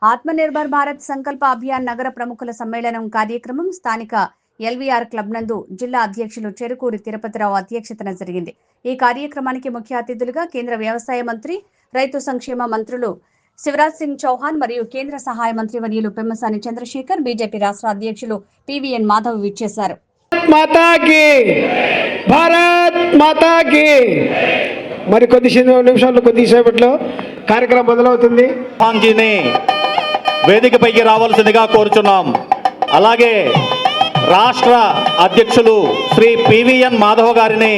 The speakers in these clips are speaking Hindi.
ఆత్మనిర్భర్ భారత్ సంకల్ప అభియాన్ నగర ప్రముఖుల సమ్మేళనం కార్యక్రమం స్థానిక ఎల్వీఆర్ క్లబ్ నందు జిల్లా అధ్యక్షులు చెరుకూరి తిరుపతిరావు అధ్యక్షతన జరిగింది. ఈ కార్యక్రమానికి ముఖ్య అతిథులుగా కేంద్ర వ్యవసాయ మంత్రి, రైతు సంక్షేమ మంత్రులు శివరాజ్ సింగ్ చౌహాన్ మరియు కేంద్ర సహాయ మంత్రి వర్యులు పెమ్మసాని చంద్రశేఖర్, బీజేపీ రాష్ట్ర అధ్యక్షులు పివిఎన్ మాధవ్ విచ్చేశారు. మరి కొద్దిసేపట్లో కార్యక్రమం మొదలవుతుంది. వేదికపైకి రావాల్సిందిగా కోరుచున్నాం. అలాగే రాష్ట్ర అధ్యక్షులు శ్రీ పివిఎన్ మాధవ్ గారిని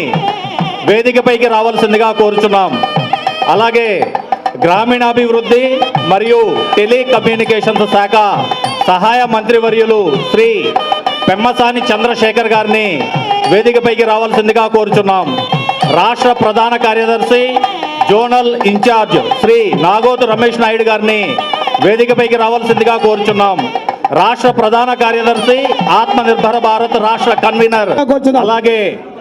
వేదికపైకి రావాల్సిందిగా కోరుచున్నాం. అలాగే గ్రామీణాభివృద్ధి మరియు టెలికమ్యూనికేషన్స్ శాఖ సహాయ మంత్రివర్యులు శ్రీ పెమ్మసాని చంద్రశేఖర్ గారిని వేదికపైకి రావాల్సిందిగా కోరుచున్నాం. రాష్ట్ర ప్రధాన కార్యదర్శి జోనల్ ఇన్ఛార్జ్ శ్రీ నాగోతు రమేష్ నాయుడు గారిని వేదికపైకి రావాల్సిందిగా కోరుచున్నాం. రాష్ట్ర ప్రధాన కార్యదర్శి ఆత్మనిర్భర భారత్ రాష్ట్ర కన్వీనర్, అలాగే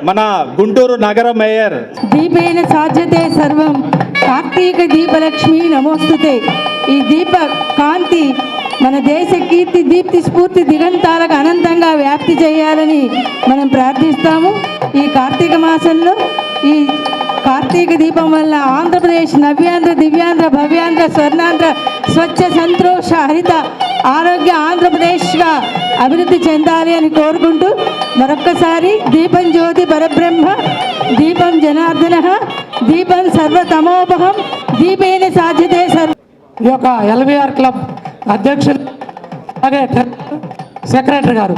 మన గుంటూరు నగర మేయర్ దీపేన సాధ్యతే సర్వం కార్తీక దీపలక్ష్మి నమోస్తుతే. ఈ దీప కాంతి మన దేశ కీర్తి దీప్తి స్ఫూర్తి దిగంతాలకు అనంతంగా వ్యాప్తి చేయాలని మనం ప్రార్థిస్తాము. ఈ కార్తీక మాసంలో ఈ కార్తీక దీపం వల్ల ఆంధ్రప్రదేశ్ నవ్యాంధ్ర, దివ్యాంధ్ర, భవ్యాంధ్ర, స్వర్ణాంధ్ర, స్వచ్ఛ, సంతోష, హరిత, ఆరోగ్య ఆంధ్రప్రదేశ్గా అభివృద్ధి చెందాలి అని కోరుకుంటూ మరొక్కసారి దీపం జ్యోతి పరబ్రహ్మ, దీపం జనార్దన, దీపం సర్వతమోపహం, దీపేన సాధ్యతే సర్వ. ఈ యొక్క ఎల్వీఆర్ క్లబ్ అధ్యక్షులు అలాగే సెక్రటరీ గారు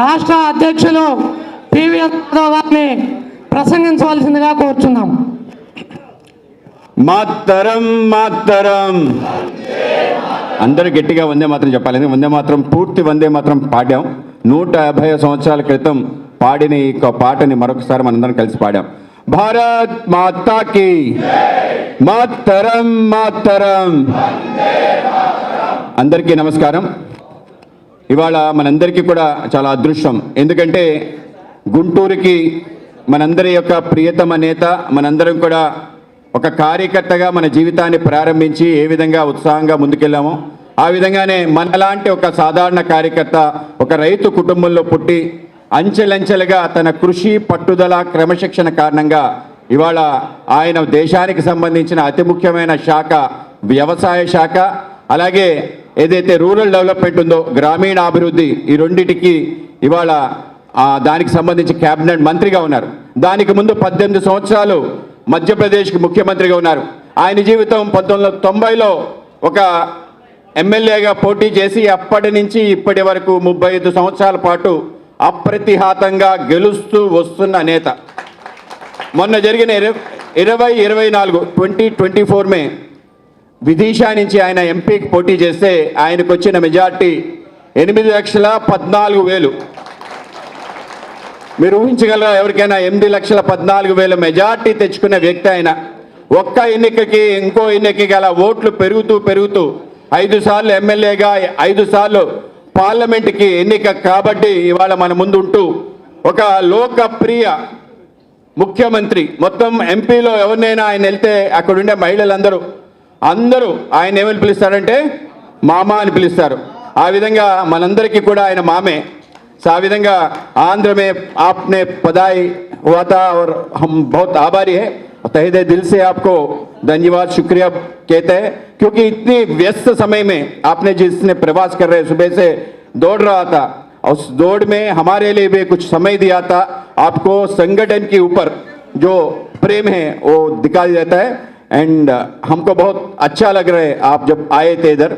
రాష్ట్ర అధ్యక్షులు పివిఎన్ గారిని ప్రసంగించవలసిందిగా కోరుచున్నాం. మాతరం మాతరం అందరూ గట్టిగా వందే మాత్రం చెప్పాలి. వందే మాత్రం పూర్తి వందే మాత్రం పాడాం. 150 సంవత్సరాల క్రితం పాడిన ఈ పాటని మరొకసారి మనందరం కలిసి పాడాం. భారత్ మాతాకి మాతరం మాతరం. అందరికీ నమస్కారం. ఇవాళ మనందరికీ కూడా చాలా అదృష్టం. ఎందుకంటే గుంటూరుకి మనందరి యొక్క ప్రియతమ నేత, మనందరం కూడా ఒక కార్యకర్తగా మన జీవితాన్ని ప్రారంభించి ఏ విధంగా ఉత్సాహంగా ముందుకెళ్ళామో ఆ విధంగానే మనలాంటి ఒక సాధారణ కార్యకర్త ఒక రైతు కుటుంబంలో పుట్టి అంచెలంచెలుగా తన కృషి, పట్టుదల, క్రమశిక్షణ కారణంగా ఇవాళ ఆయన దేశానికి సంబంధించిన అతి ముఖ్యమైన శాఖ వ్యవసాయ శాఖ, అలాగే ఏదైతే రూరల్ డెవలప్మెంట్ ఉందో గ్రామీణాభివృద్ధి, ఈ రెండింటికి ఇవాళ దానికి సంబంధించి క్యాబినెట్ మంత్రిగా ఉన్నారు. దానికి ముందు 18 సంవత్సరాలు మధ్యప్రదేశ్కి ముఖ్యమంత్రిగా ఉన్నారు. ఆయన జీవితం 1990లో ఒక ఎమ్మెల్యేగా పోటీ చేసి అప్పటి నుంచి ఇప్పటి వరకు 35 సంవత్సరాల పాటు అప్రతిహాతంగా గెలుస్తూ వస్తున్న నేత. మొన్న జరిగిన 2024 మే విదిశా నుంచి ఆయన ఎంపీకి పోటీ చేస్తే ఆయనకు వచ్చిన మెజార్టీ 8,14,000. మీరు ఊహించగలరా? ఎవరికైనా 8,14,000 మెజార్టీ తెచ్చుకున్న వ్యక్తి ఆయన. ఒక్క ఎన్నికకి ఇంకో ఎన్నికకి అలా ఓట్లు పెరుగుతూ 5 సార్లు ఎమ్మెల్యేగా, 5 సార్లు పార్లమెంట్కి ఎన్నిక కాబట్టి ఇవాళ మన ముందుంటూ ఒక లోకప్రియ ముఖ్యమంత్రి. మొత్తం ఎంపీలో ఎవరినైనా ఆయన వెళ్తే అక్కడుండే మహిళలందరూ ఆయన ఏమని పిలుస్తారంటే మామ అని పిలుస్తారు. ఆ విధంగా మనందరికీ కూడా ఆయన మామే. ఆ విధంగా आंध्र में आपने पधाई हुआ था और हम बहुत आभारी है. तहे दिल से आपको धन्यवाद, शुक्रिया कहते हैं, क्योंकि इतनी व्यस्त समय में आपने जिसने प्रवास कर रहे सुबह से दौड़ रहा था, उस दौड़ में हमारे लिए भी कुछ समय दिया था. आपको संगठन के ऊपर जो प्रेम है वो दिखाई देता है. एंड हमको बहुत अच्छा लग रहा है आप जब आए थे इधर.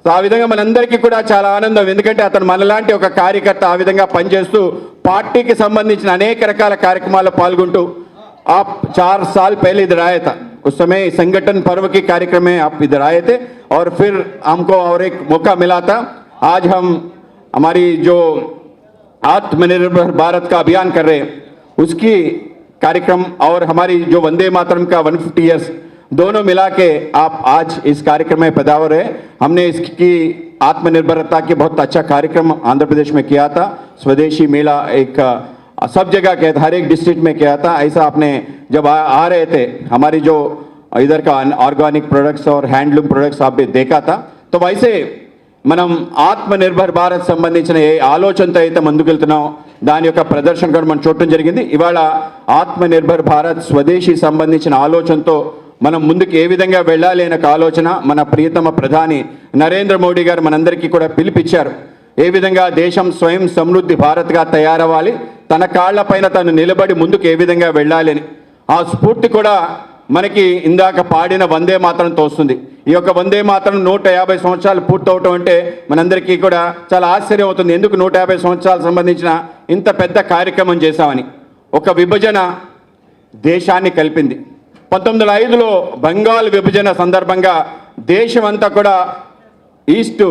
సో ఆ విధంగా మనందరికీ కూడా చాలా ఆనందం. ఎందుకంటే అతను మనలాంటి ఒక కార్యకర్త ఆ విధంగా పనిచేస్తూ పార్టీకి సంబంధించిన అనేక రకాల కార్యక్రమాల్లో పాల్గొంటూ आप 4 साल पहले इधर आए था. उस समय संगठन पर्व के कार्यक्रम में आप इधर आए थे और फिर हमको और एक मौका मिला था. आज हम हमारी जो आत्मनिर्भर भारत का अभियान कर रहे हैं उसकी कार्यक्रम और हमारी जो वंदे मातरम का 150 ईयर्स दोनों मिला के आप आज इस कार्यक्रम में पधार है। हमने इसकी आत्मनिर्भरता की बहुत अच्छा कार्यक्रम आंध्र प्रदेश में किया था। स्वदेशी मेला एक सब जगह किया था, हर एक डिस्ट्रिक्ट में किया था। ऐसा आपने जब आ रहे थे हमारी जो इधर का ऑर्गेनिक प्रोडक्ट्स और हैंडलूम प्रोडक्ट्स आप भी देखा था। तो वैसे మనం ఆత్మనిర్భర్ భారత్ సంబంధించిన ఏ ఆలోచనతో అయితే ముందుకెళ్తున్నాం దాని యొక్క ప్రదర్శన కూడా మనం చూడటం జరిగింది। ఇవాళ ఆత్మనిర్భర్ భారత్ స్వదేశీ సంబంధించిన ఆలోచనతో మనం ముందుకు ఏ విధంగా వెళ్ళాలి అనే ఆలోచన మన ప్రియతమ ప్రధాని నరేంద్ర మోడీ గారు మనందరికీ కూడా పిలుపిచ్చారు। ఏ విధంగా దేశం స్వయం సమృద్ధి భారత్గా తయారవ్వాలి, తన కాళ్లపైన తను నిలబడి ముందుకు ఏ విధంగా వెళ్ళాలి అని ఆ స్ఫూర్తి కూడా మనకి ఇందాక పాడిన వందే మాతరం తోస్తుంది। ఈ యొక్క వందే మాతరం 150 సంవత్సరాలు పూర్తవటం అంటే మనందరికీ కూడా చాలా ఆశ్చర్యం అవుతుంది, ఎందుకు 150 సంవత్సరాలకు సంబంధించిన ఇంత పెద్ద కార్యక్రమం చేశామని। ఒక విభజన దేశాన్ని కలిపింది। 1905లో బెంగాల్ విభజన సందర్భంగా దేశం అంతా కూడా ఈస్ట్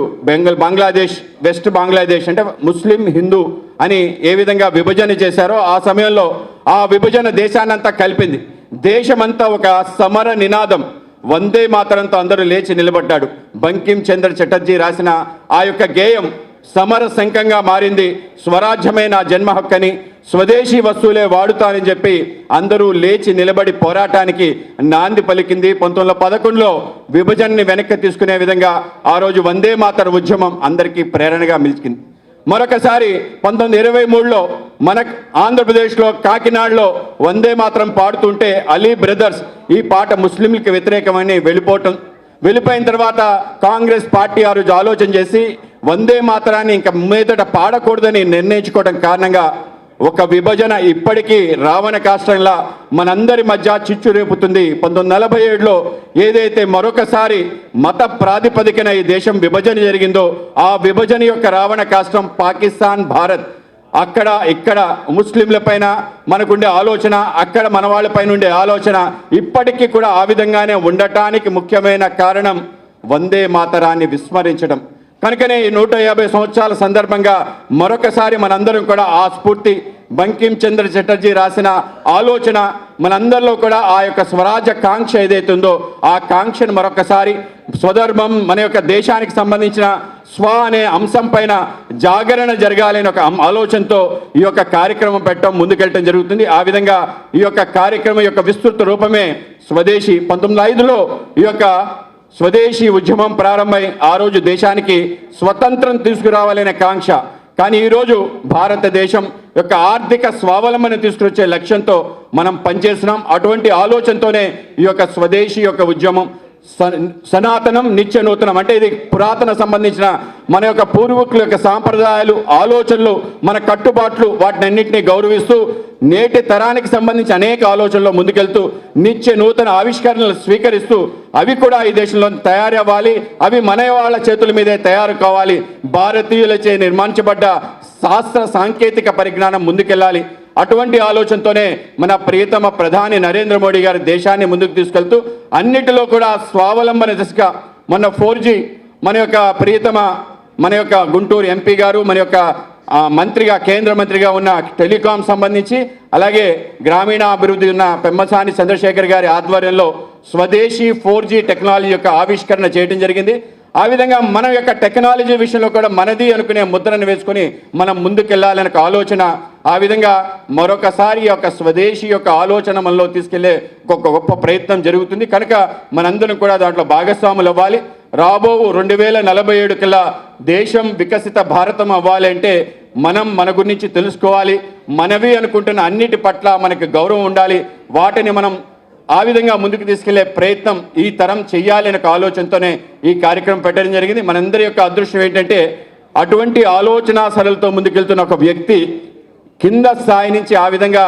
బంగ్లాదేశ్, వెస్ట్ బంగ్లాదేశ్ అంటే ముస్లిం హిందూ అని ఏ విధంగా విభజన చేశారో ఆ సమయంలో ఆ విభజన దేశాన్నంతా కలిపింది। దేశమంతా ఒక సమర నినాదం వందే మాతరంతో అందరూ లేచి నిలబడ్డాడు। బంకిం చంద్ర చటర్జీ రాసిన ఆ యొక్క గేయం సమర శంఖంగా మారింది। స్వరాజ్యమే నా జన్మ హక్కని, స్వదేశీ వస్తువులే వాడుతానని చెప్పి అందరూ లేచి నిలబడి పోరాటానికి నాంది పలికింది। 1911లో విభజనని వెనక్కి తీసుకునే విధంగా ఆ రోజు వందే మాతర ఉద్యమం అందరికీ ప్రేరణగా నిలిచింది। మరొకసారి 1923లో మన ఆంధ్రప్రదేశ్లో కాకినాడలో వందే మాతరం పాడుతుంటే అలీ బ్రదర్స్ ఈ పాట ముస్లింలకు వ్యతిరేకమని వెళ్ళిపోయిన తర్వాత కాంగ్రెస్ పార్టీ ఆ రోజు ఆలోచన చేసి వందే మాతరాన్ని ఇంకా మీదట పాడకూడదని నిర్ణయించుకోవడం కారణంగా ఒక విభజన ఇప్పటికీ రావణ కాష్టంలా మనందరి మధ్య చిచ్చు రేపుతుంది। 1947లో ఏదైతే మరొకసారి మత ప్రాతిపదికన ఈ దేశం విభజన జరిగిందో ఆ విభజన యొక్క రావణ కాష్టం పాకిస్తాన్, భారత్, అక్కడ ఇక్కడ ముస్లింలపైన మనకుండే ఆలోచన, అక్కడ మన వాళ్ళపైన ఉండే ఆలోచన ఇప్పటికీ కూడా ఆ విధంగానే ఉండటానికి ముఖ్యమైన కారణం వందే మాతరాన్ని విస్మరించడం। కనుకనే ఈ 150 సంవత్సరాల సందర్భంగా మరొకసారి మనందరం కూడా ఆ స్ఫూర్తి బంకిం చంద్ర చటర్జీ రాసిన ఆలోచన మనందరిలో కూడా ఆ యొక్క స్వరాజ్య కాంక్ష ఏదైతే ఉందో ఆ కాంక్షను మరొకసారి స్వధర్మం మన యొక్క దేశానికి సంబంధించిన స్వ అనే అంశం పైన జాగరణ జరగాలని ఒక ఆలోచనతో ఈ యొక్క కార్యక్రమం పెట్టడం ముందుకెళ్ళటం జరుగుతుంది। ఆ విధంగా ఈ యొక్క కార్యక్రమం యొక్క విస్తృత రూపమే స్వదేశీ। 1905లో ఈ యొక్క స్వదేశీ ఉద్యమం ప్రారంభమై ఆ రోజు దేశానికి స్వతంత్రం తీసుకురావాలనే కాంక్ష, కానీ ఈరోజు భారతదేశం యొక్క ఆర్థిక స్వావలంబన తీసుకొచ్చే లక్ష్యంతో మనం పనిచేస్తున్నాం। అటువంటి ఆలోచనతోనే ఈ యొక్క స్వదేశీ యొక్క ఉద్యమం సనాతనం నిత్య నూతనం అంటే ఇది పురాతన సంబంధించిన మన యొక్క పూర్వీకుల యొక్క సాంప్రదాయాలు, ఆలోచనలు, మన కట్టుబాట్లు వాటినన్నింటినీ గౌరవిస్తూ నేటి తరానికి సంబంధించి అనేక ఆలోచనలు ముందుకెళ్తూ నిత్య నూతన ఆవిష్కరణలు స్వీకరిస్తూ అవి కూడా ఈ దేశంలో తయారవ్వాలి, అవి మన వాళ్ళ చేతుల మీదే తయారు కావాలి, భారతీయులచే నిర్మించబడ్డ శాస్త్ర సాంకేతిక పరిజ్ఞానం ముందుకెళ్ళాలి। అటువంటి ఆలోచనతోనే మన ప్రియతమ ప్రధాని నరేంద్ర మోడీ గారు దేశాన్ని ముందుకు తీసుకెళ్తూ అన్నిటిలో కూడా స్వావలంబన దిశగా మొన్న 4G మన యొక్క ప్రియతమ మన యొక్క గుంటూరు ఎంపీ గారు మన యొక్క మంత్రిగా కేంద్ర మంత్రిగా ఉన్న టెలికాం సంబంధించి అలాగే గ్రామీణాభివృద్ధి ఉన్న పెమ్మసాని చంద్రశేఖర్ గారి ఆధ్వర్యంలో స్వదేశీ 4G టెక్నాలజీ యొక్క ఆవిష్కరణ చేయడం జరిగింది। ఆ విధంగా మన యొక్క టెక్నాలజీ విషయంలో కూడా మనది అనుకునే ముద్రను వేసుకొని మనం ముందుకెళ్లాలనే ఆలోచన, ఆ విధంగా మరొకసారి యొక్క స్వదేశీ యొక్క ఆలోచన మనలో తీసుకెళ్లే ఒక గొప్ప ప్రయత్నం జరుగుతుంది। కనుక మనందరం కూడా దాంట్లో భాగస్వాములు అవ్వాలి। రాబో 2047 కల్లా దేశం వికసిత భారతం అవ్వాలి అంటే మనం మన గురించి తెలుసుకోవాలి, మనవి అనుకుంటున్న అన్నిటి పట్ల మనకి గౌరవం ఉండాలి, వాటిని మనం ఆ విధంగా ముందుకు తీసుకెళ్లే ప్రయత్నం ఈ తరం చెయ్యాలనే ఆలోచనతోనే ఈ కార్యక్రమం పెట్టడం జరిగింది। మనందరి యొక్క అదృష్టం ఏంటంటే అటువంటి ఆలోచన సరళతో ముందుకెళ్తున్న ఒక వ్యక్తి కింద స్థాయి నుంచి ఆ విధంగా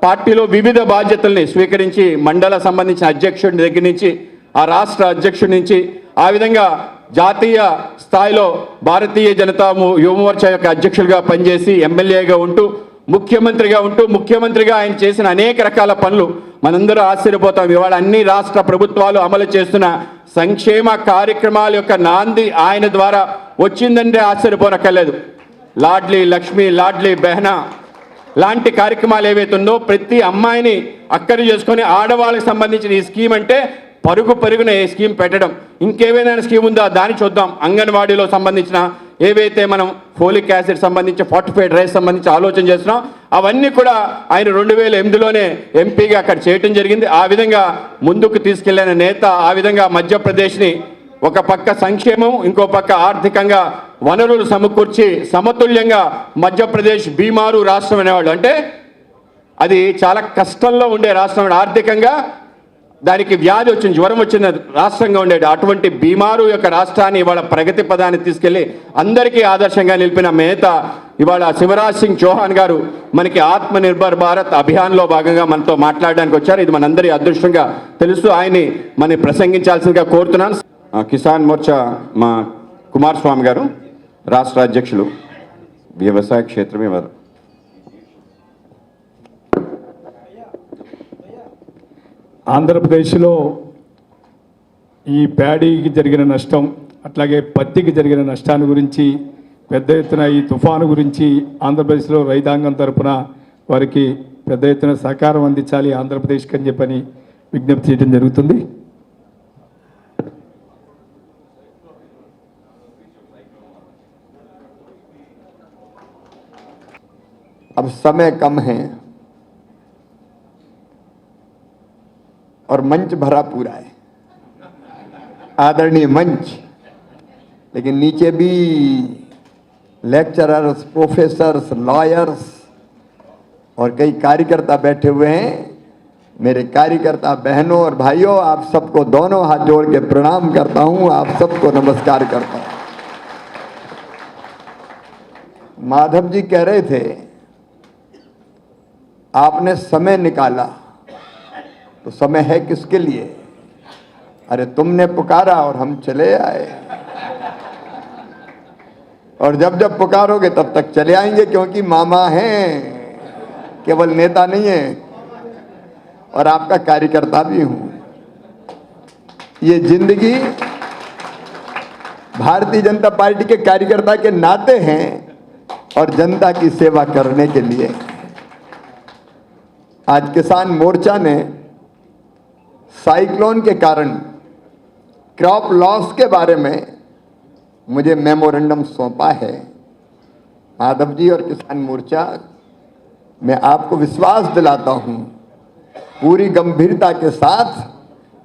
పార్టీలో వివిధ బాధ్యతల్ని స్వీకరించి మండల సంబంధించిన అధ్యక్షుడి దగ్గర నుంచి ఆ రాష్ట్ర అధ్యక్షుడి నుంచి ఆ విధంగా జాతీయ స్థాయిలో భారతీయ జనతా యువ మోర్చా యొక్క అధ్యక్షుడిగా పనిచేసి ఎమ్మెల్యేగా ఉంటూ ముఖ్యమంత్రిగా ఆయన చేసిన అనేక రకాల పనులు మనందరూ ఆశ్చర్యపోతాం। ఇవాళ అన్ని రాష్ట్ర ప్రభుత్వాలు అమలు చేస్తున్న సంక్షేమ కార్యక్రమాల యొక్క నాంది ఆయన ద్వారా వచ్చిందంటే ఆశ్చర్యపోనక్కర్లేదు। లాడ్లీ లక్ష్మి, లాడ్లీ బెహనా లాంటి కార్యక్రమాలు ఏవైతే ఉందో ప్రతి అమ్మాయిని అక్కడి చేసుకొని ఆడవాళ్ళకి సంబంధించిన ఈ స్కీమ్ అంటే పరుగు పరుగున ఏ స్కీమ్ పెట్టడం, ఇంకేమైనా స్కీమ్ ఉందా దాన్ని చూద్దాం. అంగన్వాడీలో సంబంధించిన ఏవైతే మనం ఫోలిక్ యాసిడ్ సంబంధించి, ఫార్టిఫైడ్ రైస్ సంబంధించి ఆలోచన చేస్తున్నాం, అవన్నీ కూడా ఆయన 2008లోనే ఎంపీగా అక్కడ చేయటం జరిగింది. ఆ విధంగా ముందుకు తీసుకెళ్లిన నేత. ఆ విధంగా మధ్యప్రదేశ్ని ఒక పక్క సంక్షేమం, ఇంకో పక్క ఆర్థికంగా వనరులు సమకూర్చి సమతుల్యంగా మధ్యప్రదేశ్ బీమారు రాష్ట్రం అనేవాళ్ళు. అంటే అది చాలా కష్టంలో ఉండే రాష్ట్రం, ఆర్థికంగా దానికి వ్యాధి వచ్చింది, జ్వరం వచ్చిన రాష్ట్రంగా ఉండేది. అటువంటి బీమారు యొక్క రాష్ట్రాన్ని ఇవాళ ప్రగతి పదాన్ని తీసుకెళ్లి అందరికీ ఆదర్శంగా నిలిపిన నేత ఇవాళ శివరాజ్ సింగ్ చౌహాన్ గారు మనకి ఆత్మనిర్భర్ భారత్ అభియాన్లో భాగంగా మనతో మాట్లాడడానికి వచ్చారు. ఇది మనందరి అదృష్టంగా తెలుసు. ఆయన్ని మనం ప్రసంగించాల్సిందిగా కోరుతున్నాను. కిసాన్ మోర్చా మా కుమారస్వామి గారు, రాష్ట్ర అధ్యక్షులు, వ్యవసాయ క్షేత్రమే వారు. ఆంధ్రప్రదేశ్లో ఈ ప్యాడీకి జరిగిన నష్టం, అట్లాగే పత్తికి జరిగిన నష్టాన్ని గురించి, పెద్ద ఎత్తున ఈ తుఫాను గురించి ఆంధ్రప్రదేశ్లో రైతాంగం తరపున వారికి పెద్ద ఎత్తున సహకారం అందించాలి ఆంధ్రప్రదేశ్కి అని చెప్పని విజ్ఞప్తి చేయడం జరుగుతుంది. अब समय कम है और मंच भरा पूरा है, आदरणीय मंच, लेकिन नीचे भी लेक्चरर्स, प्रोफेसर्स, लॉयर्स और कई कार्यकर्ता बैठे हुए हैं. मेरे कार्यकर्ता बहनों और भाइयों, आप सबको दोनों हाथ जोड़ के प्रणाम करता हूं, आप सबको नमस्कार करता हूं. माधव जी कह रहे थे आपने समय निकाला, तो समय है किसके लिए? अरे तुमने पुकारा और हम चले आए, और जब जब पुकारोगे तब तक चले आएंगे, क्योंकि मामा हैं, केवल नेता नहीं है, और आपका कार्यकर्ता भी हूं. ये जिंदगी भारतीय जनता पार्टी के कार्यकर्ता के नाते हैं और जनता की सेवा करने के लिए. आज किसान मोर्चा ने साइक्लोन के कारण क्रॉप लॉस के बारे में मुझे मेमोरेंडम सौंपा है. माधव जी और किसान मोर्चा, मैं आपको विश्वास दिलाता हूं, पूरी गंभीरता के साथ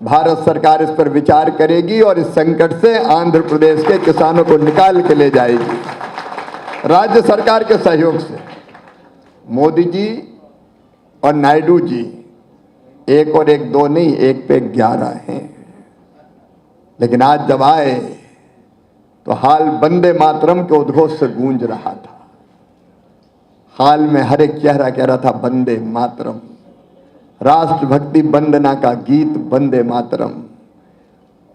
भारत सरकार इस पर विचार करेगी और इस संकट से आंध्र प्रदेश के किसानों को निकाल के ले जाएगी. राज्य सरकार के सहयोग से मोदी जी और नायडू जी, एक और एक दो नहीं, एक पे 11 हैं. लेकिन आज जब आए तो हाल वंदे मातरम के उद्घोष से गूंज रहा था. हाल में हर एक चेहरा कह रहा था वंदे मातरम, राष्ट्रभक्ति वंदना का गीत वंदे मातरम.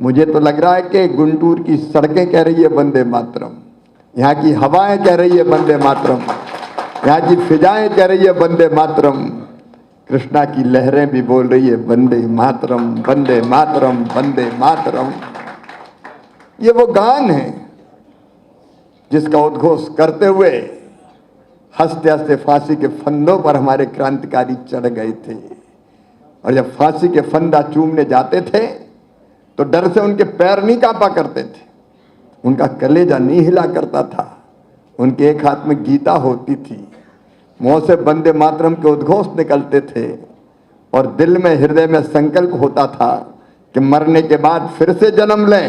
मुझे तो लग रहा है कि गुंटूर की सड़कें कह रही है वंदे मातरम, यहाँ की हवाएं कह रही है वंदे मातरम, यहाँ की फिजाएं कह रही है वंदे मातरम, कृष्णा की लहरें भी बोल रही है वंदे मातरम, वंदे मातरम, वंदे मातरम. ये वो गान है जिसका उद्घोष करते हुए हंसते हंसते फांसी के फंदों पर हमारे क्रांतिकारी चढ़ गए थे. और जब फांसी के फंदा चूमने जाते थे तो डर से उनके पैर नहीं कांपा करते थे, उनका कलेजा नहीं हिला करता था. उनके एक हाथ में गीता होती थी, मुंह से वंदे मातरम के उद्घोष निकलते थे, और दिल में, हृदय में संकल्प होता था कि मरने के बाद फिर से जन्म लें,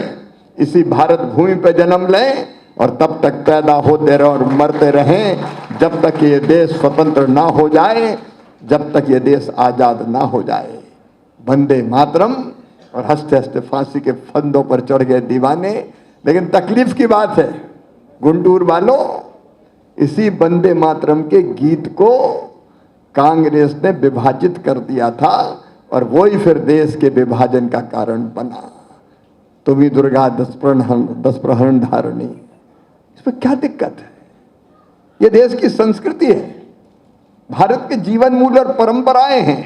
इसी भारत भूमि पर जन्म लें, और तब तक पैदा होते रहे और मरते रहें जब तक ये देश स्वतंत्र ना हो जाए, जब तक ये देश आजाद ना हो जाए. वंदे मातरम. और हंसते हंसते फांसी के फंदों पर चढ़ गए दीवाने. लेकिन तकलीफ की बात है गुंटूर वालों, इसी वंदे मातरम के गीत को कांग्रेस ने विभाजित कर दिया था, और वही फिर देश के विभाजन का कारण बना. तुम्ही दुर्गा 10 प्रहरण धारणी. इसमें क्या दिक्कत है? ये देश की संस्कृति है, भारत के जीवन मूल्य और परंपराएं हैं.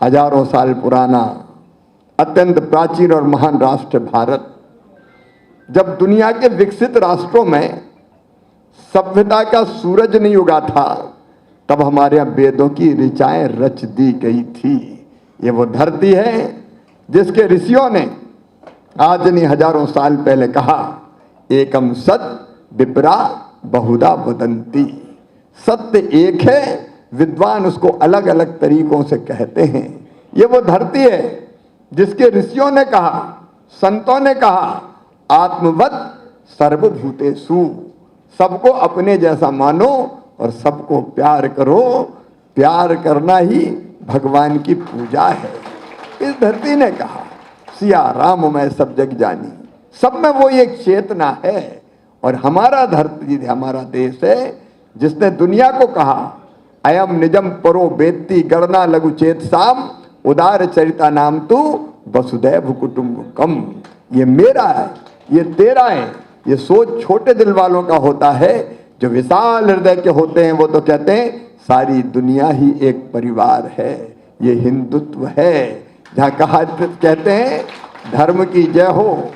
हजारों साल पुराना अत्यंत प्राचीन और महान राष्ट्र भारत, जब दुनिया के विकसित राष्ट्रों में सभ्यता का सूरज नहीं उगा था, तब हमारे यहाँ वेदों की ऋचाएं रच दी गई थी. ये वो धरती है जिसके ऋषियों ने आज नहीं हजारों साल पहले कहा, एकम सत विप्रा बहुधा वदंती। सत्य एक है, विद्वान उसको अलग अलग तरीकों से कहते हैं। ये वो धरती है जिसके ऋषियों ने कहा, संतों ने कहा, आत्मवत सर्वभूतेषु, सबको अपने जैसा मानो और सबको प्यार करो। प्यार करना ही भगवान की पूजा है। इस धरती ने कहा, सिया राम मैं सब जग जानी, सब में वो एक चेतना है। और हमारा धरती, हमारा देश है जिसने दुनिया को कहा, अयम निजम परो वेत्ति गणना लघु चेत साम, उदार चरिता नाम तू वसुदैव कुटुंबकम। ये मेरा है, ये तेरा है। ये सोच छोटे दिल वालों का होता है। जो विशाल हृदय के होते हैं वो तो कहते हैं सारी दुनिया ही एक परिवार है। ये हिंदुत्व है, जहाँ कहा कहते हैं धर्म की जय हो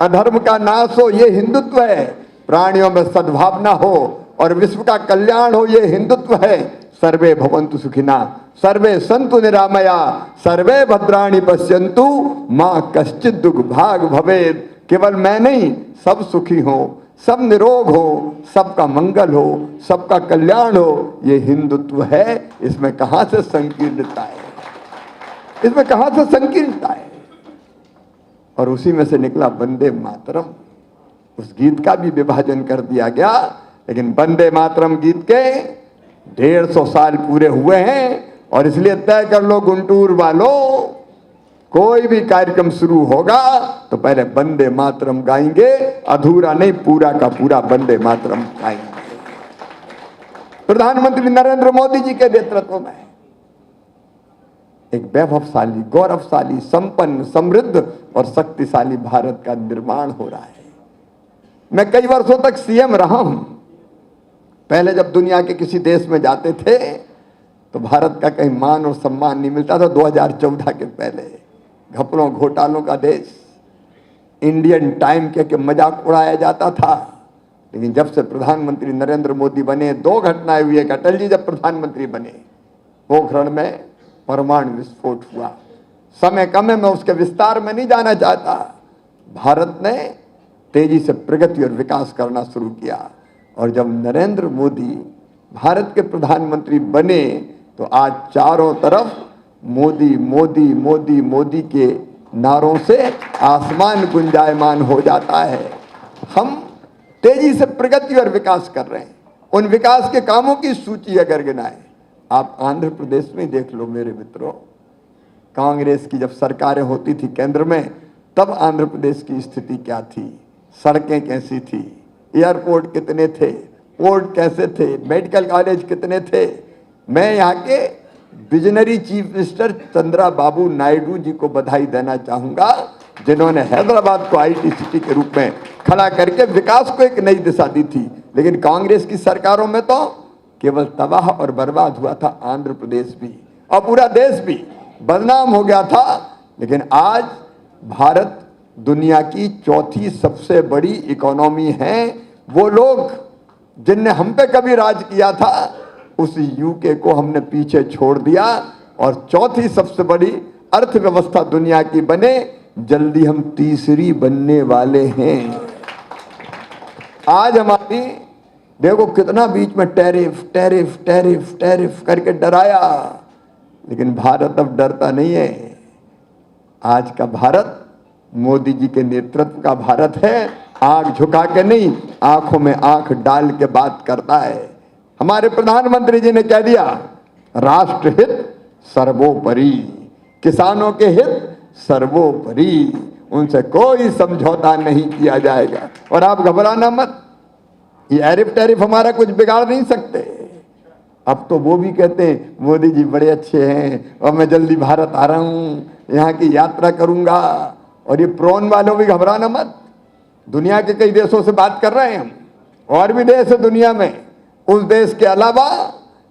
अधर्म का नाश हो, ये हिंदुत्व है। प्राणियों में सद्भावना हो और विश्व का कल्याण हो, ये हिंदुत्व है। सर्वे भवन्तु सुखिना सर्वे सन्तु निरामया सर्वे भद्राणि पश्यन्तु माँ कश्चित् दुर्भाग भवेत्। केवल मैं नहीं, सब सुखी हो, सब निरोग हो, सबका मंगल हो, सबका कल्याण हो, ये हिंदुत्व है। इसमें कहां से संकीर्णता है? इसमें कहां से संकीर्णता है? और उसी में से निकला वंदे मातरम। उस गीत का भी विभाजन कर दिया गया, लेकिन वंदे मातरम गीत के 150 साल पूरे हुए हैं। और इसलिए तय कर लो गुंटूर वालों, कोई भी कार्यक्रम शुरू होगा तो पहले वंदे मातरम गाएंगे, अधूरा नहीं, पूरा का पूरा वंदे मातरम गाएंगे। प्रधानमंत्री नरेंद्र मोदी जी के नेतृत्व में एक वैभवशाली, गौरवशाली, संपन्न, समृद्ध और शक्तिशाली भारत का निर्माण हो रहा है। मैं कई वर्षों तक सीएम रहा हूं। पहले जब दुनिया के किसी देश में जाते थे तो भारत का कहीं मान और सम्मान नहीं मिलता था। 2014 के पहले घपलों घोटालों का देश, इंडियन टाइम के मजाक उड़ाया जाता था। लेकिन जब से प्रधानमंत्री नरेंद्र मोदी बने, 2 घटनाएं हुई। एक अटल जी जब प्रधानमंत्री बने, पोखरण में परमाणु विस्फोट हुआ। समय कम है, मैं उसके विस्तार में नहीं जाना चाहता। भारत ने तेजी से प्रगति और विकास करना शुरू किया। और जब नरेंद्र मोदी भारत के प्रधानमंत्री बने तो आज चारों तरफ मोदी मोदी मोदी मोदी के नारों से आसमान गुंजायमान हो जाता है। हम तेजी से प्रगति और विकास कर रहे हैं। उन विकास के कामों की सूची अगर गिनाएं, आप आंध्र प्रदेश में देख लो मेरे मित्रों। कांग्रेस की जब सरकारें होती थी केंद्र में, तब आंध्र प्रदेश की स्थिति क्या थी, सड़कें कैसी थी, एयरपोर्ट कितने थे, पोर्ट कैसे थे, मेडिकल कॉलेज कितने थे। मैं यहाँ के विजनरी चीफ मिनिस्टर चंद्रा बाबू नायडू जी को बधाई देना चाहूंगा, जिन्होंने हैदराबाद को आईटी सिटी के रूप में खड़ा करके विकास को एक नई दिशा दी थी। लेकिन कांग्रेस की सरकारों में तो केवल तबाह और बर्बाद हुआ था। आंध्र प्रदेश भी और पूरा देश भी बदनाम हो गया था। लेकिन आज भारत दुनिया की 4थी सबसे बड़ी इकोनॉमी है। वो लोग जिनने हम पे कभी राज किया था, उस यूके को हमने पीछे छोड़ दिया और 4थी सबसे बड़ी अर्थव्यवस्था दुनिया की बने। जल्दी हम तीसरी बनने वाले हैं। आज हमारी देखो कितना बीच में टैरिफ टैरिफ टैरिफ टैरिफ करके डराया, लेकिन भारत अब डरता नहीं है। आज का भारत मोदी जी के नेतृत्व का भारत है। आंख झुका के नहीं, आंखों में आंख डाल के बात करता है। हमारे प्रधानमंत्री जी ने कह दिया, राष्ट्र हित सर्वोपरि, किसानों के हित सर्वोपरि, उनसे कोई समझौता नहीं किया जाएगा। और आप घबराना मत, ये टैरिफ टैरिफ हमारा कुछ बिगाड़ नहीं सकते। अब तो वो भी कहते हैं मोदी जी बड़े अच्छे हैं और मैं जल्दी भारत आ रहा हूँ, यहाँ की यात्रा करूंगा। और ये प्रॉन वालों भी घबराना मत, दुनिया के कई देशों से बात कर रहे हैं हम, और भी देश है दुनिया में। उस देश के अलावा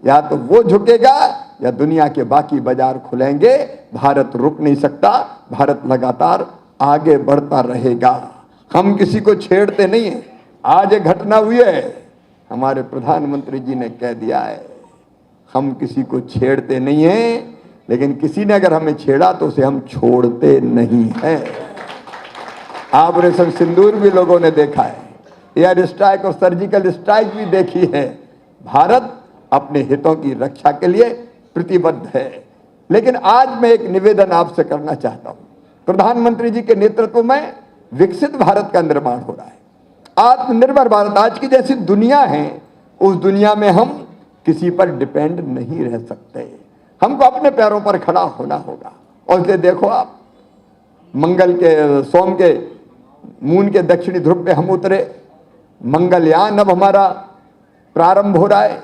या तो वो झुकेगा या दुनिया के बाकी बाजार खुलेंगे। भारत रुक नहीं सकता, भारत लगातार आगे बढ़ता रहेगा। हम किसी को छेड़ते नहीं है। आज एक घटना हुई है, हमारे प्रधानमंत्री जी ने कह दिया है, हम किसी को छेड़ते नहीं हैं। लेकिन किसी ने अगर हमें छेड़ा तो उसे हम छोड़ते नहीं हैं। ऑपरेशन सिंदूर भी लोगों ने देखा है, एयर स्ट्राइक और सर्जिकल स्ट्राइक भी देखी है। भारत अपने हितों की रक्षा के लिए प्रतिबद्ध है। लेकिन आज मैं एक निवेदन आपसे करना चाहता हूं। प्रधानमंत्री जी के नेतृत्व में विकसित भारत का निर्माण हो रहा है। आत्मनिर्भर भारत, आज की जैसी दुनिया है, उस दुनिया में हम किसी पर डिपेंड नहीं रह सकते। हमको अपने पैरों पर खड़ा होना होगा। और इसलिए देखो आप, मंगल के, सोम के, मून के दक्षिणी ध्रुव पे हम उतरे, मंगलयान अब हमारा प्रारंभ हो रहा है।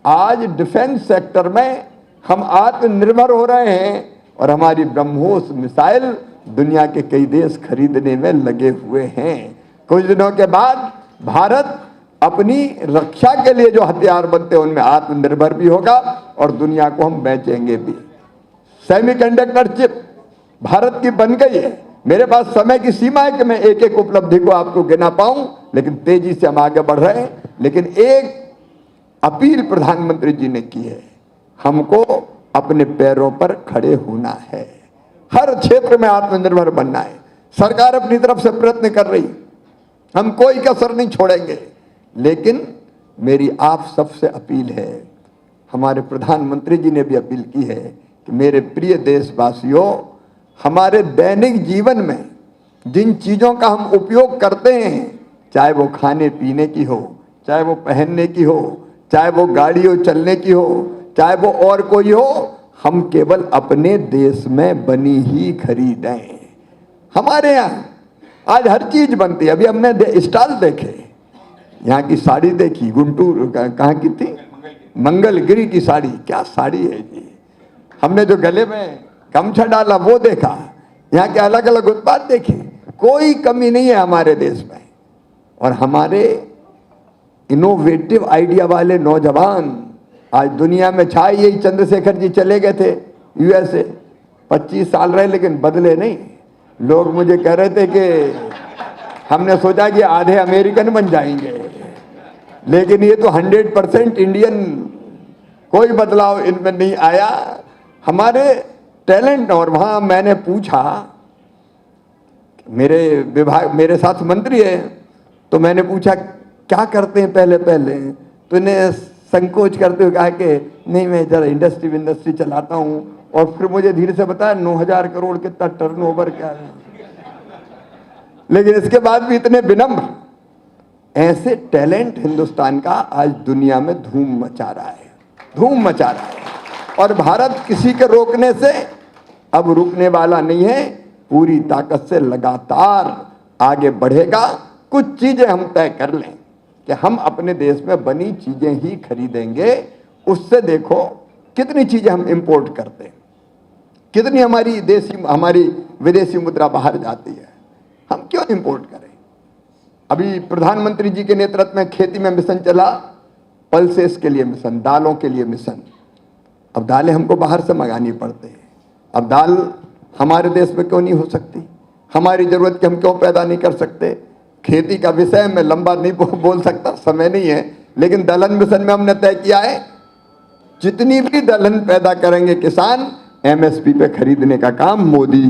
आज डिफेंस सेक्टर में हम आत्मनिर्भर हो रहे हैं और हमारी ब्रह्मोस मिसाइल दुनिया के कई देश खरीदने में लगे हुए हैं। कुछ दिनों के बाद भारत अपनी रक्षा के लिए जो हथियार बनते हैं उनमें आत्मनिर्भर भी होगा और दुनिया को हम बेचेंगे भी। सेमीकंडक्टर चिप भारत की बन गई है। मेरे पास समय की सीमा है कि मैं एक एक उपलब्धि को आपको गिना पाऊं, लेकिन तेजी से हम आगे बढ़ रहे हैं। लेकिन एक अपील प्रधानमंत्री जी ने की है, हमको अपने पैरों पर खड़े होना है, हर क्षेत्र में आत्मनिर्भर बनना है। सरकार अपनी तरफ से प्रयत्न कर रही, हम कोई कसर नहीं छोड़ेंगे। लेकिन मेरी आप सबसे अपील है, हमारे प्रधानमंत्री जी ने भी अपील की है कि मेरे प्रिय देशवासियों, हमारे दैनिक जीवन में जिन चीज़ों का हम उपयोग करते हैं, चाहे वो खाने पीने की हो, चाहे वो पहनने की हो, चाहे वो गाड़ी हो चलने की हो, चाहे वो और कोई हो, हम केवल अपने देश में बनी ही खरीदें। हमारे यहाँ आज हर चीज बनती है। अभी हमने स्टॉल देखे, यहाँ की साड़ी देखी, गुंटूर कहाँ की थी, मंगलगिरी की साड़ी, क्या साड़ी है जी। हमने जो गले में गमछा डाला वो देखा, यहाँ के अलग अलग उत्पाद देखे, कोई कमी नहीं है हमारे देश में। और हमारे इनोवेटिव आइडिया वाले नौजवान आज दुनिया में छाए। यही चंद्रशेखर जी चले गए थे यूएसए, 25 साल रहे लेकिन बदले नहीं। लोग मुझे कह रहे थे कि हमने सोचा कि आधे अमेरिकन बन जाएंगे, लेकिन ये तो 100% इंडियन, कोई बदलाव इनमें नहीं आया। हमारे टैलेंट। और वहाँ मैंने पूछा, मेरे विभाग, मेरे साथ मंत्री है, तो मैंने पूछा क्या करते हैं पहले पहले, तो इन्हें संकोच करते हुए कहा कि नहीं मैं जरा इंडस्ट्री चलाता हूँ। और फिर मुझे धीरे से बताया 9,000 करोड़ कितना टर्नओवर क्या है। लेकिन इसके बाद भी इतने विनम्र, ऐसे टैलेंट हिंदुस्तान का आज दुनिया में धूम मचा रहा है, धूम मचा रहा है। और भारत किसी के रोकने से अब रुकने वाला नहीं है, पूरी ताकत से लगातार आगे बढ़ेगा। कुछ चीजें हम तय कर लें कि हम अपने देश में बनी चीजें ही खरीदेंगे। उससे देखो कितनी चीजें हम इंपोर्ट करते हैं, कितनी हमारी विदेशी मुद्रा बाहर जाती है। हम क्यों इंपोर्ट करें। अभी प्रधानमंत्री जी के नेतृत्व में खेती में मिशन चला, पल्सेस के लिए मिशन, दालों के लिए मिशन। अब दालें हमको बाहर से मंगानी पड़ती है। अब दाल हमारे देश में क्यों नहीं हो सकती, हमारी जरूरत की हम क्यों पैदा नहीं कर सकते। खेती का विषय में लंबा नहीं बोल सकता, समय नहीं है। लेकिन दलहन मिशन में हमने तय किया है, जितनी भी दलहन पैदा करेंगे किसान, एमएसपी पे खरीदने का काम मोदी जी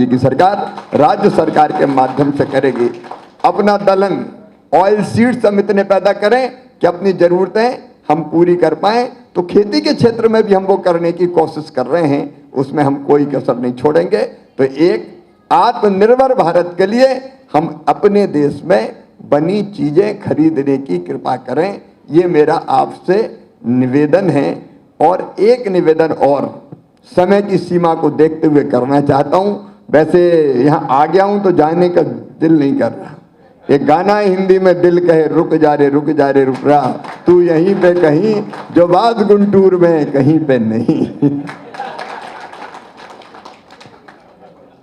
की सरकार राज्य सरकार के माध्यम से करेगी। अपना दलहन, ऑयल सीड्स हम इतने पैदा करें कि अपनी जरूरतें हम पूरी कर पाएं। तो खेती के क्षेत्र में भी हम वो करने की कोशिश कर रहे हैं, उसमें हम कोई कसर नहीं छोड़ेंगे। तो एक आत्मनिर्भर भारत के लिए हम अपने देश में बनी चीजें खरीदने की कृपा करें, ये मेरा आपसे निवेदन है। और एक निवेदन और समय की सीमा को देखते हुए करना चाहता हूं। वैसे यहाँ आ गया हूं तो जाने का दिल नहीं कर रहा। एक गाना है हिंदी में, दिल कहे रुक जा रे रुक रहा, तू यहीं पे कहीं, जो बात गुंटूर में कहीं पे नहीं।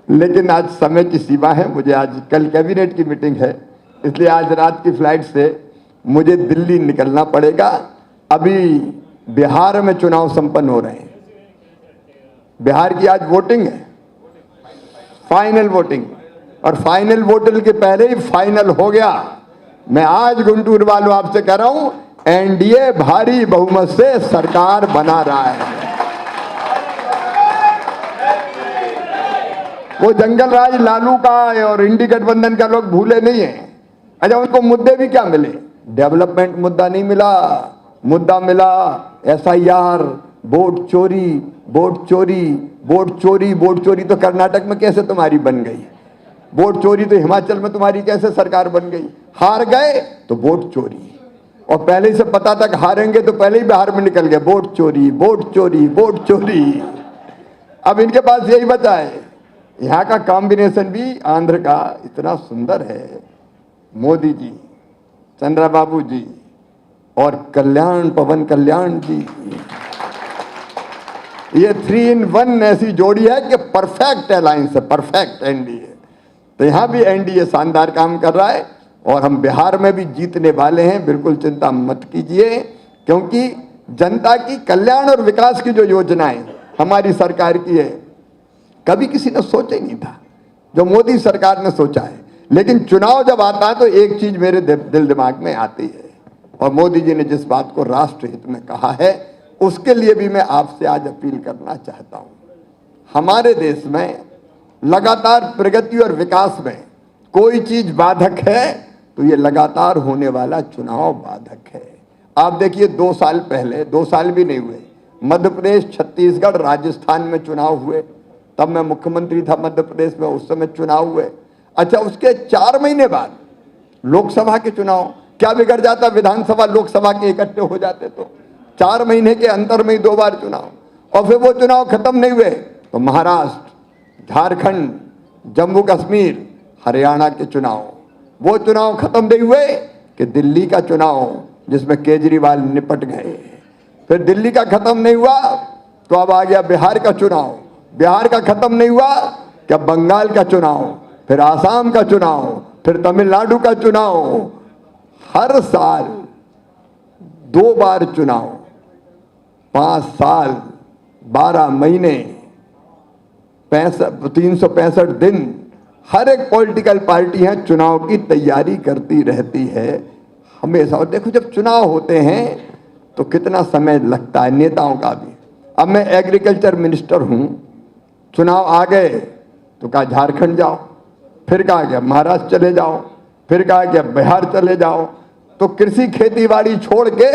लेकिन आज समय की सीमा है, मुझे आज कल कैबिनेट की मीटिंग है, इसलिए आज रात की फ्लाइट से मुझे दिल्ली निकलना पड़ेगा। अभी बिहार में चुनाव संपन्न हो रहे हैं, बिहार की आज वोटिंग है, फाइनल वोटिंग। और फाइनल वोटिंग के पहले ही फाइनल हो गया। मैं आज गुंटूर वालों आपसे कह रहा हूं, एनडीए भारी बहुमत से सरकार बना रहा है। वो जंगल राज लालू का और इंडी गठबंधन का लोग भूले नहीं है। अच्छा, उनको मुद्दे भी क्या मिले? डेवलपमेंट मुद्दा नहीं मिला, मुद्दा मिला SIR, वोट चोरी, वोट चोरी, वोट चोरी। वोट चोरी तो कर्नाटक में कैसे तुम्हारी बन गई, वोट चोरी तो हिमाचल में तुम्हारी कैसे सरकार बन गई? हार गए तो वोट चोरी, और पहले ही से पता था कि हारेंगे तो पहले ही बाहर में निकल गए, वोट चोरी, वोट चोरी, वोट चोरी। अब इनके पास यही बचा है। यहाँ का कॉम्बिनेशन भी आंध्र का इतना सुंदर है, मोदी जी, चंद्रबाबू जी और कल्याण, पवन कल्याण जी, ये 3 in 1 ऐसी जोड़ी है कि परफेक्ट अलायंस है, परफेक्ट NDA। तो यहाँ भी NDA शानदार काम कर रहा है और हम बिहार में भी जीतने वाले हैं, बिल्कुल चिंता मत कीजिए, क्योंकि जनता की कल्याण और विकास की जो योजनाएं हमारी सरकार की है, कभी किसी ने सोचा ही नहीं था जो मोदी सरकार ने सोचा है। लेकिन चुनाव जब आता है तो एक चीज मेरे दिल दिमाग में आती है, और मोदी जी ने जिस बात को राष्ट्र हित में कहा है उसके लिए भी मैं आपसे आज अपील करना चाहता हूं। हमारे देश में लगातार प्रगति और विकास में कोई चीज बाधक है तो ये लगातार होने वाला चुनाव बाधक है। आप देखिए 2 साल पहले, 2 साल भी नहीं हुए, मध्य प्रदेश, छत्तीसगढ़, राजस्थान में चुनाव हुए, तब मैं मुख्यमंत्री था मध्य प्रदेश में, उस समय चुनाव हुए। अच्छा, उसके 4 महीने बाद लोकसभा के चुनाव, क्या बिगड़ जाता? विधानसभा लोकसभा के इकट्ठे हो जाते तो 4 महीने के अंतर में ही 2 बार चुनाव, और फिर वो चुनाव खत्म नहीं हुए तो महाराष्ट्र, झारखंड, जम्मू कश्मीर, हरियाणा के चुनाव, वो चुनाव खत्म नहीं हुए कि दिल्ली का चुनाव जिसमें केजरीवाल निपट गए। फिर दिल्ली का खत्म नहीं हुआ तो अब आ गया बिहार का चुनाव, बिहार का खत्म नहीं हुआ कि अब बंगाल का चुनाव, फिर आसाम का चुनाव, फिर तमिलनाडु का चुनाव। हर साल 2 बार चुनाव, 5 साल, 12 महीने, 365 दिन, हर एक पॉलिटिकल पार्टी है चुनाव की तैयारी करती रहती है हमेशा। और देखो, जब चुनाव होते हैं तो कितना समय लगता है नेताओं का भी। अब मैं एग्रीकल्चर मिनिस्टर हूं, चुनाव आ गए तो कहा झारखंड जाओ, फिर कहा गया महाराष्ट्र चले जाओ, फिर कहा गया बिहार चले जाओ। तो कृषि खेती बाड़ी छोड़ के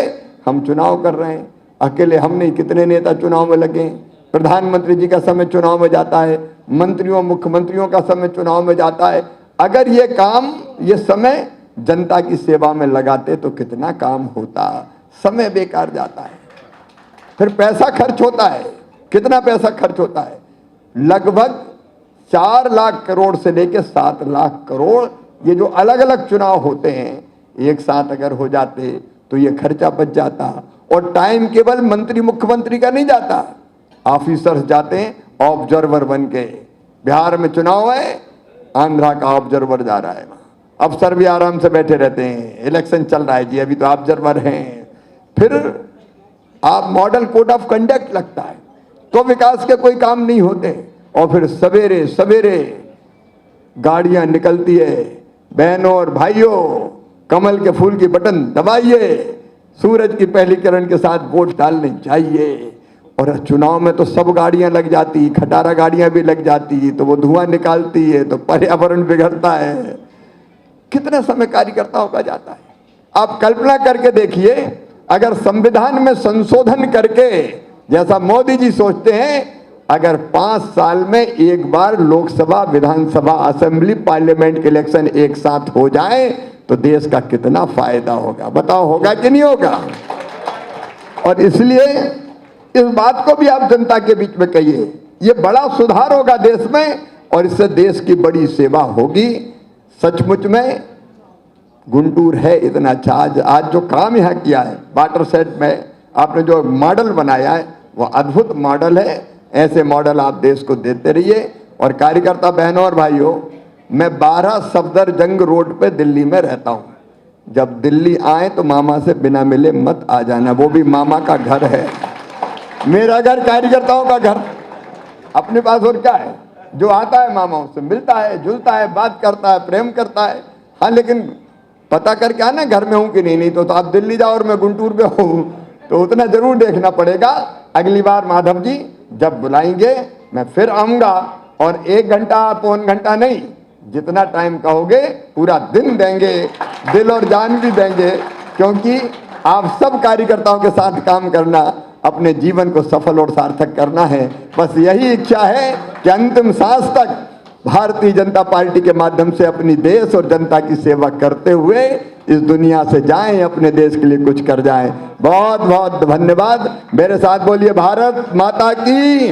हम चुनाव कर रहे हैं। अकेले हम नहीं, कितने नेता चुनाव में लगे। प्रधानमंत्री जी का समय चुनाव में जाता है, मंत्रियों मुख्यमंत्रियों का समय चुनाव में जाता है। अगर ये काम, ये समय जनता की सेवा में लगाते तो कितना काम होता। समय बेकार जाता है, फिर पैसा खर्च होता है। कितना पैसा खर्च होता है? लगभग 4 लाख करोड़ से लेकर 7 लाख करोड़, ये जो अलग अलग चुनाव होते हैं एक साथ अगर हो जाते तो ये खर्चा बच जाता। और टाइम केवल मंत्री मुख्यमंत्री का नहीं जाता, ऑफिसर्स जाते हैं ऑब्जर्वर बन के। बिहार में चुनाव है, आंध्रा का ऑब्जर्वर जा रहा है, अफसर भी आराम से बैठे रहते हैं, इलेक्शन चल रहा है जी, अभी तो ऑब्जर्वर हैं। फिर आप मॉडल कोड ऑफ कंडक्ट लगता है तो विकास के कोई काम नहीं होते। और फिर सवेरे सवेरे गाड़ियां निकलती है, बहनों और भाइयों कमल के फूल की बटन दबाइए, सूरज की पहली किरण के साथ वोट डालने चाहिए। और चुनाव में तो सब गाड़ियां लग जाती, खटारा गाड़ियां भी लग जाती, तो वो धुआं निकालती है, तो पर्यावरण बिगड़ता है। कितना समय कार्यकर्ताओं का जाता है। आप कल्पना करके देखिए, अगर संविधान में संशोधन करके, जैसा मोदी जी सोचते हैं, अगर 5 साल में एक बार लोकसभा, विधानसभा, असेंबली, पार्लियामेंट के इलेक्शन एक साथ हो जाए तो देश का कितना फायदा होगा। बताओ, होगा कि नहीं होगा? और इसलिए इस बात को भी आप जनता के बीच में कहिए, ये बड़ा सुधार होगा देश में और इससे देश की बड़ी सेवा होगी। सचमुच में गुंटूर है इतना अच्छा। आज जो काम यहाँ किया है वाटर सेट में, आपने जो मॉडल बनाया है वो अद्भुत मॉडल है। ऐसे मॉडल आप देश को देते रहिए। और कार्यकर्ता बहनों और भाइयों, मैं 12 सफदरजंग रोड पे दिल्ली में रहता हूँ। जब दिल्ली आए तो मामा से बिना मिले मत आ जाना, वो भी मामा का घर है। मेरा घर कार्यकर्ताओं का घर। अपने पास और क्या है? जो आता है मामा उससे मिलता है, जुलता है, बात करता है, प्रेम करता है। हाँ, लेकिन पता करके आना घर में हूँ कि नहीं तो आप दिल्ली जाओ और मैं गुंटूर में हूँ तो उतना जरूर देखना पड़ेगा। अगली बार माधव जी जब बुलाएंगे मैं फिर आऊँगा और 1 घंटा पौन घंटा नहीं, जितना टाइम कहोगे पूरा दिन देंगे, दिल और जान भी देंगे, क्योंकि आप सब कार्यकर्ताओं के साथ काम करना, अपने जीवन को सफल और सार्थक करना है। बस यही इच्छा है कि अंतिम सांस तक भारतीय जनता पार्टी के माध्यम से अपनी देश और जनता की सेवा करते हुए इस दुनिया से जाएं, अपने देश के लिए कुछ कर जाएं। बहुत बहुत धन्यवाद। मेरे साथ बोलिए, भारत माता की,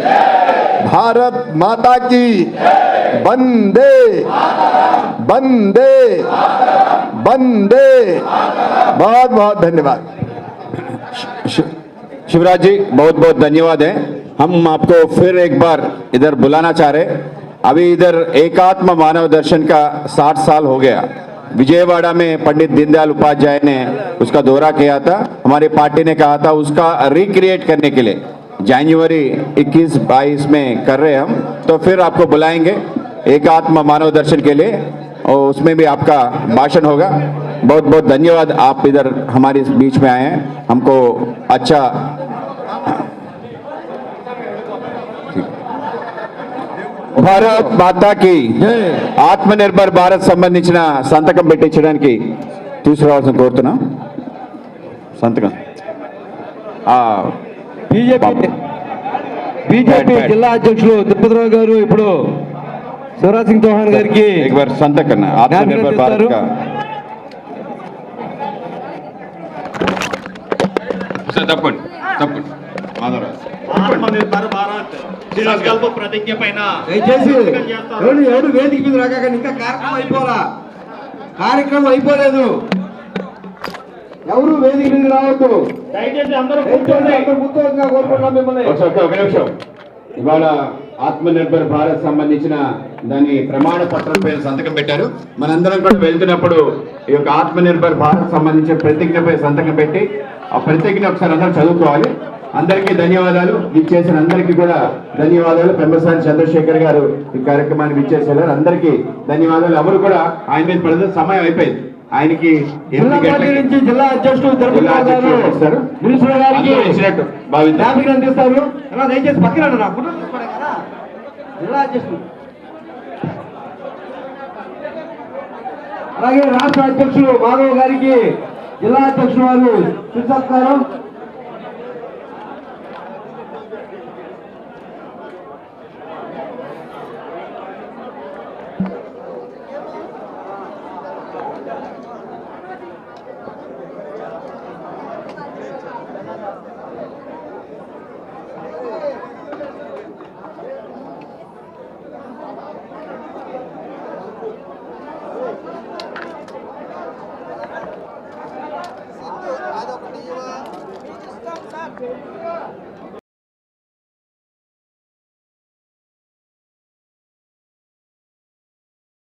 भारत माता की, वंदे वंदे वंदे। बहुत बहुत धन्यवाद। शिवराज जी बहुत बहुत धन्यवाद है। हम आपको फिर एक बार इधर बुलाना चाह रहे। अभी इधर एकात्म मानव दर्शन का 60 साल हो गया। विजयवाड़ा में पंडित दीनदयाल उपाध्याय ने उसका दौरा किया था। हमारी पार्टी ने कहा था उसका रिक्रिएट करने के लिए जनवरी 21-22 में कर रहे हम, तो फिर आपको बुलाएंगे एकात्म मानव दर्शन के लिए, और उसमें भी आपका भाषण होगा। बहुत बहुत धन्यवाद, आप इधर हमारे बीच में आए हैं, हमको अच्छा। భారత్ మాతాకి ఆత్మనిర్భర్ భారత్ సంబంధించిన సంతకం పెట్టించడానికి తీసుకురావాల్సిన కోరుతున్నాం. సంతకం బీజేపీ జిల్లా అధ్యక్షులు తిరుపతిరావు గారు ఇప్పుడు శివరాజ్ సింగ్ చౌహాన్ గారికి సంతకం ఆత్మనిర్భర్ భారత్ కా తప్పండి తప్పండి ఆత్మనిర్భర్ భారత్ సంకల్ప ప్రతిజ్ఞ పైన దయచేసి ఎవరు వేదిక మీద రాకండి, ఇంకా కార్యక్రమం అయిపోలేదు. ఎవరు వేదిక మీద రావద్దు, దయచేసి అందరూ కూర్చోవద్దుగా కోరుకుంటున్నాం మిమ్మల్ని. ఒక నిమిషం. ఇవాళ ఆత్మనిర్భర్ భారత్ సంబంధించిన దాని ప్రమాణ పత్రం పైన సంతకం పెట్టారు. మనందరం కూడా వెళ్తున్నప్పుడు ఈ యొక్క ఆత్మనిర్భర్ భారత్ సంబంధించిన ప్రతిజ్ఞపై సంతకం పెట్టి ఆ ప్రతిజ్ఞ ఒకసారి అందరూ చదువుకోవాలి. అందరికీ ధన్యవాదాలు. విచ్చేసిన అందరికీ కూడా ధన్యవాదాలు. పెమ్మసాని చంద్రశేఖర్ గారు ఈ కార్యక్రమాన్ని విచ్చేసారు, అందరికీ ధన్యవాదాలు. ఎవరు కూడా ఆయన మీద పడితే సమయం అయిపోయింది. ఆయనకి జిల్లా అధ్యక్షుడు ఇస్తారు అందిస్తారు. దయచేసి పక్కన జిల్లా అధ్యక్షుడు, అలాగే రాష్ట్ర అధ్యక్షులు మాధవ్ గారికి జిల్లా అధ్యక్షుడు వారు సత్కారం. Ada